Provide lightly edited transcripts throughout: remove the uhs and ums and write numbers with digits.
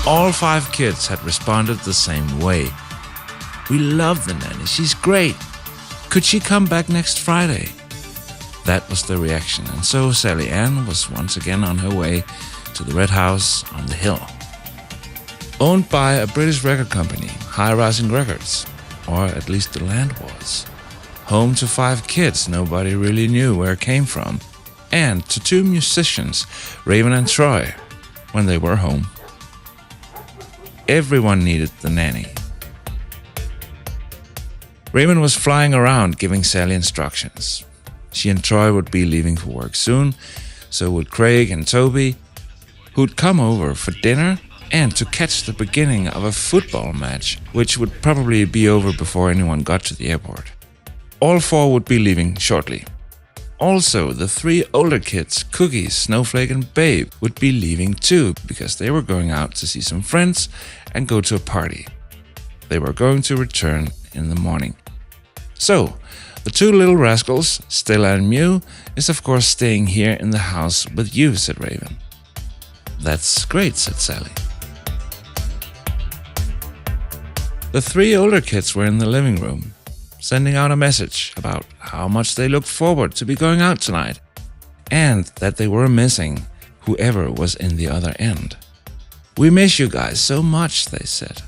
All 5 kids had responded the same way. "We love the nanny, she's great. Could she come back next Friday?" That was the reaction, and so Sally Ann was once again on her way to the Red House on the hill. Owned by a British record company, High Rising Records, or at least the land was. Home to 5 kids nobody really knew where it came from, and to 2 musicians, Raven and Troy, when they were home. Everyone needed the nanny. Raven was flying around giving Sally instructions. She and Troy would be leaving for work soon, so would Craig and Toby, who'd come over for dinner and to catch the beginning of a football match, which would probably be over before anyone got to the airport. All 4 would be leaving shortly. Also, the 3 older kids, Cookie, Snowflake and Babe, would be leaving too, because they were going out to see some friends and go to a party. They were going to return in the morning. So, the 2 little rascals, Stella and Mew, is of course staying here in the house with you, said Raven. That's great, said Sally. The 3 older kids were in the living room, sending out a message about how much they looked forward to be going out tonight, and that they were missing whoever was in the other end. "We miss you guys so much," they said.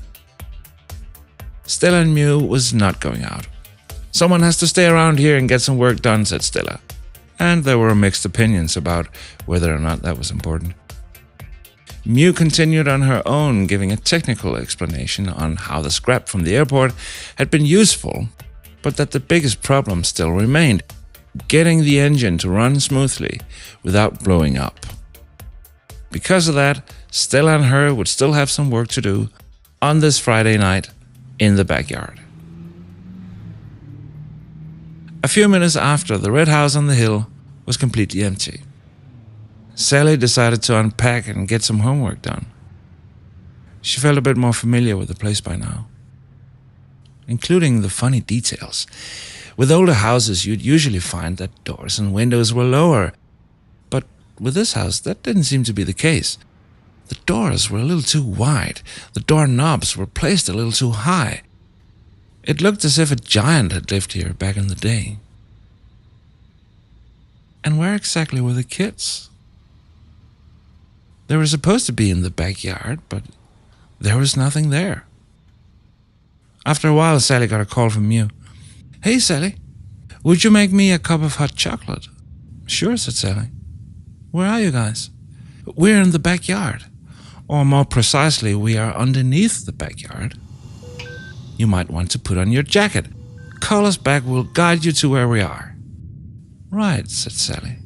Stella and Mew was not going out. "Someone has to stay around here and get some work done," said Stella. And there were mixed opinions about whether or not that was important. Mew continued on her own, giving a technical explanation on how the scrap from the airport had been useful, but that the biggest problem still remained: getting the engine to run smoothly without blowing up. Because of that, Stella and her would still have some work to do on this Friday night in the backyard. A few minutes after, the red house on the hill was completely empty. Sally decided to unpack and get some homework done. She felt a bit more familiar with the place by now, including the funny details. With older houses, you'd usually find that doors and windows were lower, but with this house, that didn't seem to be the case. The doors were a little too wide, the door knobs were placed a little too high. It looked as if a giant had lived here back in the day. And where exactly were the kids? They were supposed to be in the backyard, but there was nothing there. After a while, Sally got a call from Mew. "Hey, Sally, would you make me a cup of hot chocolate?" "Sure," said Sally. "Where are you guys?" "We're in the backyard. Or more precisely, we are underneath the backyard. You might want to put on your jacket. Call us back, we'll guide you to where we are." "Right," said Sally.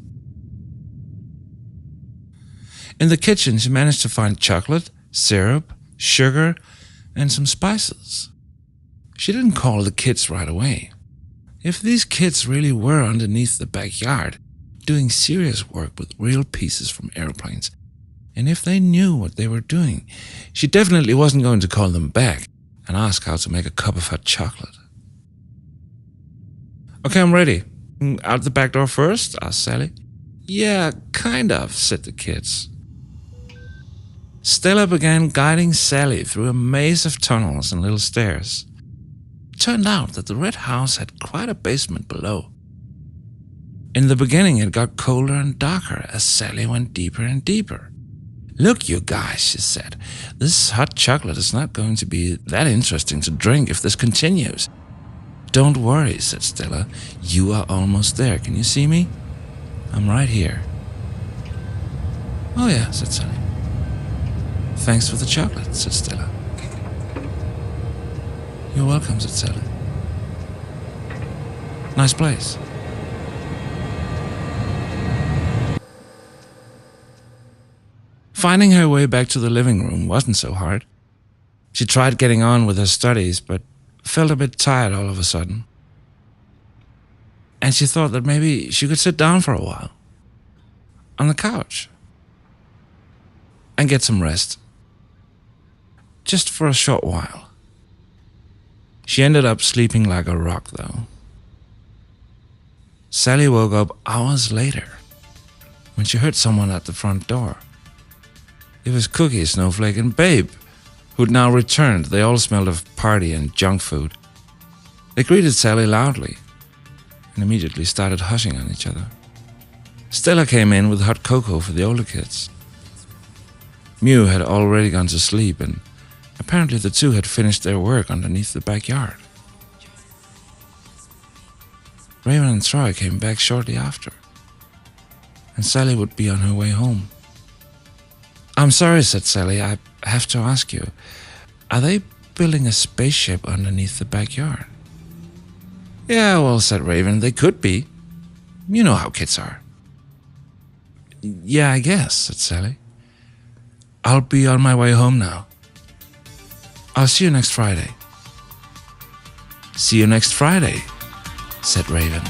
In the kitchen, she managed to find chocolate, syrup, sugar, and some spices. She didn't call the kids right away. If these kids really were underneath the backyard, doing serious work with real pieces from airplanes, and if they knew what they were doing, she definitely wasn't going to call them back and ask how to make a cup of hot chocolate. "Okay, I'm ready. Out the back door first?" asked Sally. "Yeah, kind of," said the kids. Stella began guiding Sally through a maze of tunnels and little stairs. It turned out that the red house had quite a basement below. In the beginning, it got colder and darker as Sally went deeper and deeper. "Look, you guys," she said, "this hot chocolate is not going to be that interesting to drink if this continues." "Don't worry," said Stella. "You are almost there. Can you see me? I'm right here." "Oh yeah," said Sally. "Thanks for the chocolate," said Stella. "You're welcome," said Sally. "Nice place." Finding her way back to the living room wasn't so hard. She tried getting on with her studies, but felt a bit tired all of a sudden. And she thought that maybe she could sit down for a while on the couch and get some rest. Just for a short while. She ended up sleeping like a rock, though. Sally woke up hours later when she heard someone at the front door. It was Cookie, Snowflake, and Babe, who'd now returned. They all smelled of party and junk food. They greeted Sally loudly and immediately started hushing on each other. Stella came in with hot cocoa for the older kids. Mew had already gone to sleep, and apparently the two had finished their work underneath the backyard. Raven and Troy came back shortly after, and Sally would be on her way home. "I'm sorry," said Sally, "I have to ask you, are they building a spaceship underneath the backyard?" "Yeah, well," said Raven, "they could be. You know how kids are." "Yeah, I guess," said Sally. "I'll be on my way home now. I'll see you next Friday." "See you next Friday," said Raven.